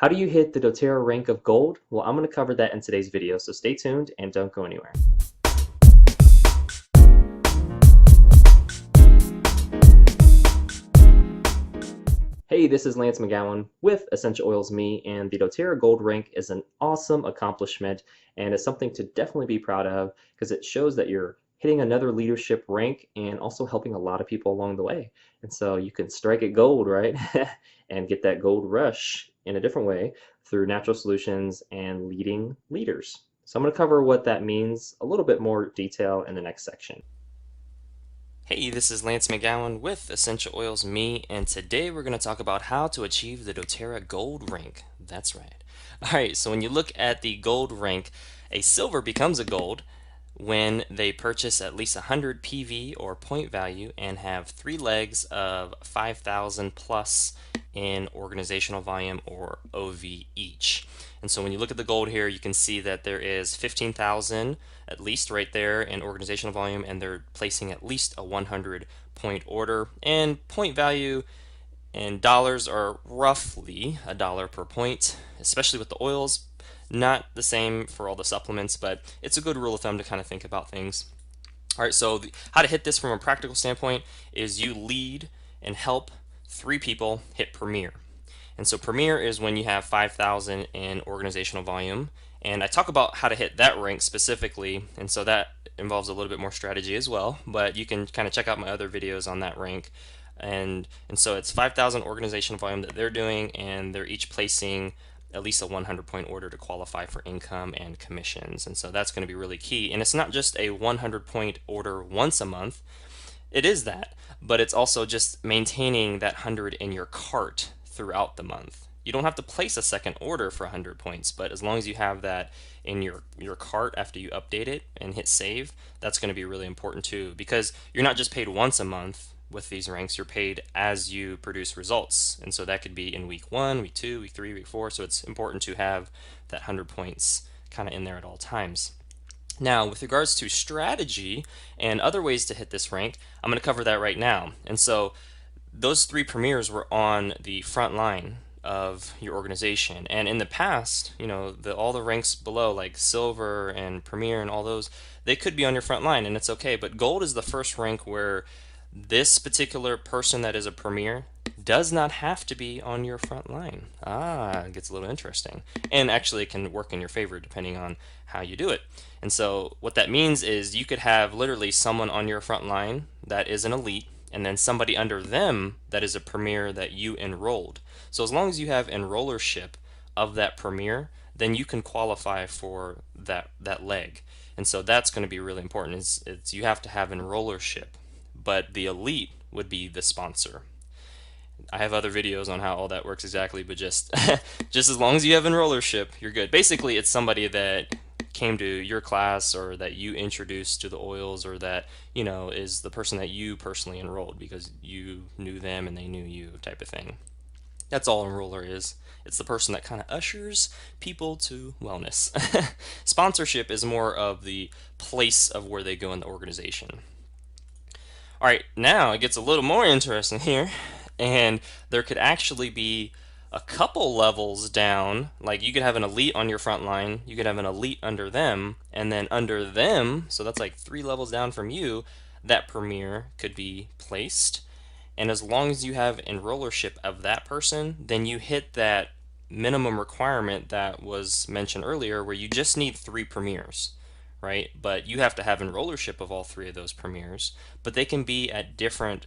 How do you hit the doTERRA rank of gold? Well, I'm going to cover that in today's video, so stay tuned and don't go anywhere. Hey, this is Lance McGowan with Essential Oils Me, and the doTERRA Gold rank is an awesome accomplishment and is something to definitely be proud of because it shows that you're hitting another leadership rank and also helping a lot of people along the way. And so you can strike it gold, right? And get that gold rush in a different way through natural solutions and leading leaders. So I'm going to cover what that means a little bit more detail in the next section. Hey, this is Lance McGowan with Essential Oils Me, and today we're going to talk about how to achieve the doTERRA Gold rank. That's right. Alright, so when you look at the gold rank, a silver becomes a gold when they purchase at least 100 PV or point value and have 3 legs of 5,000 plus in organizational volume or OV each. And so when you look at the gold here, you can see that there is 15,000 at least right there in organizational volume, and they're placing at least a 100 point order. And point value in dollars are roughly $1 per point, especially with the oils. Not the same for all the supplements, but it's a good rule of thumb to kind of think about things. All right, so how to hit this from a practical standpoint is you lead and help 3 people hit Premier. And so Premier is when you have 5,000 in organizational volume. And I talk about how to hit that rank specifically, and so that involves a little bit more strategy as well, but you can kind of check out my other videos on that rank. And so it's 5,000 organizational volume that they're doing, and they're each placing at least a 100 point order to qualify for income and commissions. And so that's going to be really key. And it's not just a 100 point order once a month. It is that, but it's also just maintaining that 100 in your cart throughout the month. You don't have to place a second order for 100 points, but as long as you have that in your cart after you update it and hit save, that's going to be really important too, because you're not just paid once a month with these ranks, you're paid as you produce results. And so that could be in week 1, week 2, week 3, week 4, so it's important to have that 100 points kind of in there at all times. Now, with regards to strategy and other ways to hit this rank, I'm going to cover that right now. And so those 3 premiers were on the front line of your organization, and in the past, you know, all the ranks below, like silver and premier and all those, they could be on your front line, and it's okay. But gold is the first rank where this particular person that is a premier does not have to be on your front line. It gets a little interesting, and actually it can work in your favor depending on how you do it. And so what that means is you could have literally someone on your front line that is an elite, and then somebody under them that is a premier that you enrolled. So as long as you have enrollership of that premier, then you can qualify for that leg. And so that's going to be really important. It's you have to have enrollership, but the elite would be the sponsor. I have other videos on how all that works exactly, but just just as long as you have enrollership, you're good. Basically, it's somebody that came to your class or that you introduced to the oils, or that, you know, is the person that you personally enrolled because you knew them and they knew you, type of thing. That's all enroller is. It's the person that kind of ushers people to wellness. Sponsorship is more of the place of where they go in the organization. All right, now it gets a little more interesting here, and there could actually be a couple levels down. Like you could have an elite on your front line, you could have an elite under them, and then under them, so that's like 3 levels down from you, that premier could be placed. And as long as you have enrollership of that person, then you hit that minimum requirement that was mentioned earlier, where you just need 3 premiers, right? But you have to have enrollership of all 3 of those premiers, but they can be at different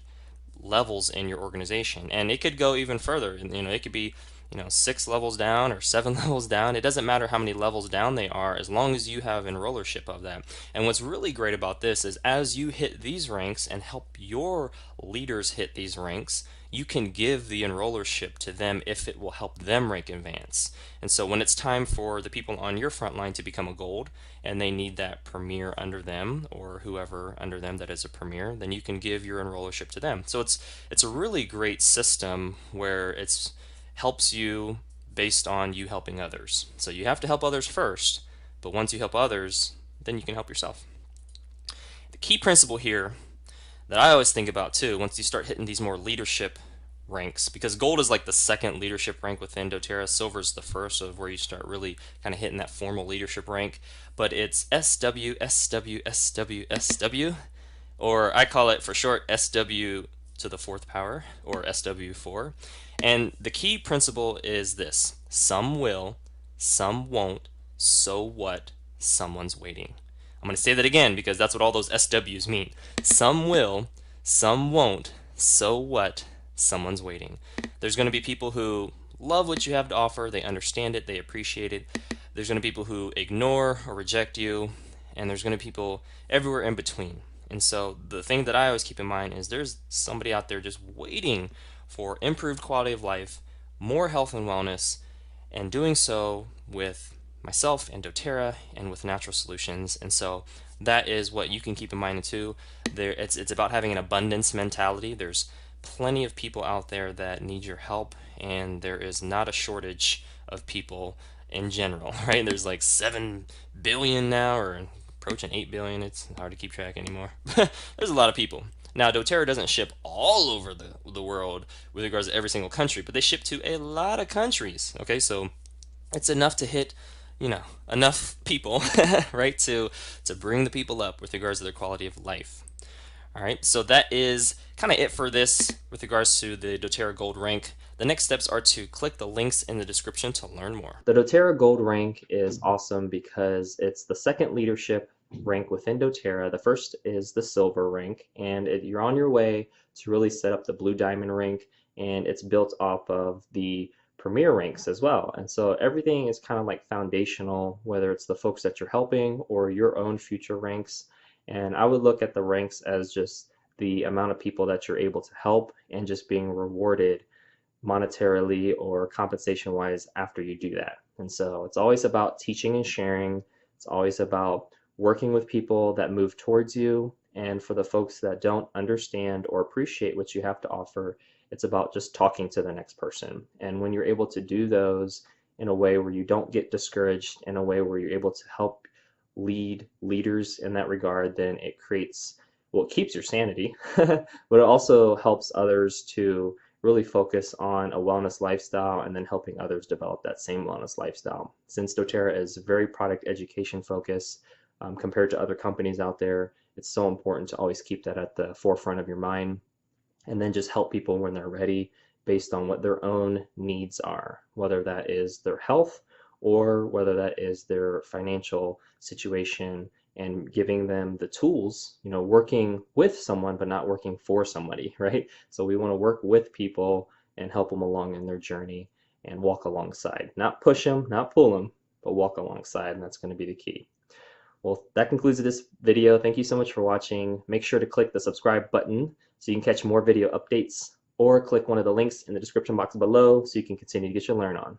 levels in your organization, and it could go even further. You know, it could be, you know, 6 levels down or 7 levels down. It doesn't matter how many levels down they are, as long as you have enrollership of that. And what's really great about this is as you hit these ranks and help your leaders hit these ranks, you can give the enrollership to them if it will help them rank advance. And so when it's time for the people on your front line to become a gold and they need that premier under them, or whoever under them that is a premier, then you can give your enrollership to them. So it's a really great system where it's helps you based on you helping others. So you have to help others first, but once you help others, then you can help yourself. The key principle here that I always think about too, once you start hitting these more leadership ranks, because gold is like the second leadership rank within doTERRA. Silver is the first, of where you start really kind of hitting that formal leadership rank. But it's SW, SW, SW, SW, or I call it for short SW to the fourth power, or SW4. And the key principle is this: some will, some won't, so what? Someone's waiting. I'm going to say that again because that's what all those SWs mean. Some will, some won't, so what? Someone's waiting. There's going to be people who love what you have to offer, they understand it, they appreciate it. There's going to be people who ignore or reject you, and there's going to be people everywhere in between. And so the thing that I always keep in mind is there's somebody out there just waiting for improved quality of life, more health and wellness, and doing so with myself and doTERRA and with natural solutions. And so that is what you can keep in mind too. It's about having an abundance mentality. There's plenty of people out there that need your help, and there is not a shortage of people in general, right? There's like 7 billion now, or approaching 8 billion. It's hard to keep track anymore. There's a lot of people. Now, doTERRA doesn't ship all over the world with regards to every single country, but they ship to a lot of countries. Okay, so it's enough to hit, enough people, right, to bring the people up with regards to their quality of life. All right, so that is kind of it for this with regards to the doTERRA Gold rank. The next steps are to click the links in the description to learn more. The doTERRA Gold rank is awesome because it's the second leadership rank within doTERRA. The first is the silver rank, and you're on your way to really set up the blue diamond rank, and it's built off of the premier ranks as well. And so everything is kind of like foundational, whether it's the folks that you're helping or your own future ranks. And I would look at the ranks as just the amount of people that you're able to help and just being rewarded monetarily or compensation wise after you do that. And so it's always about teaching and sharing. It's always about working with people that move towards you. And for the folks that don't understand or appreciate what you have to offer, it's about just talking to the next person. And when you're able to do those in a way where you don't get discouraged, in a way where you're able to help lead leaders in that regard, then it creates, well, it keeps your sanity, but it also helps others to really focus on a wellness lifestyle and then helping others develop that same wellness lifestyle. Since doTERRA is very product education focused compared to other companies out there, it's so important to always keep that at the forefront of your mind, and then just help people when they're ready based on what their own needs are, whether that is their health or whether that is their financial situation, and giving them the tools, working with someone but not working for somebody, right? So we want to work with people and help them along in their journey and walk alongside, not push them, not pull them, but walk alongside, and that's going to be the key. Well, that concludes this video. Thank you so much for watching. Make sure to click the subscribe button so you can catch more video updates, or click one of the links in the description box below so you can continue to get your learn on.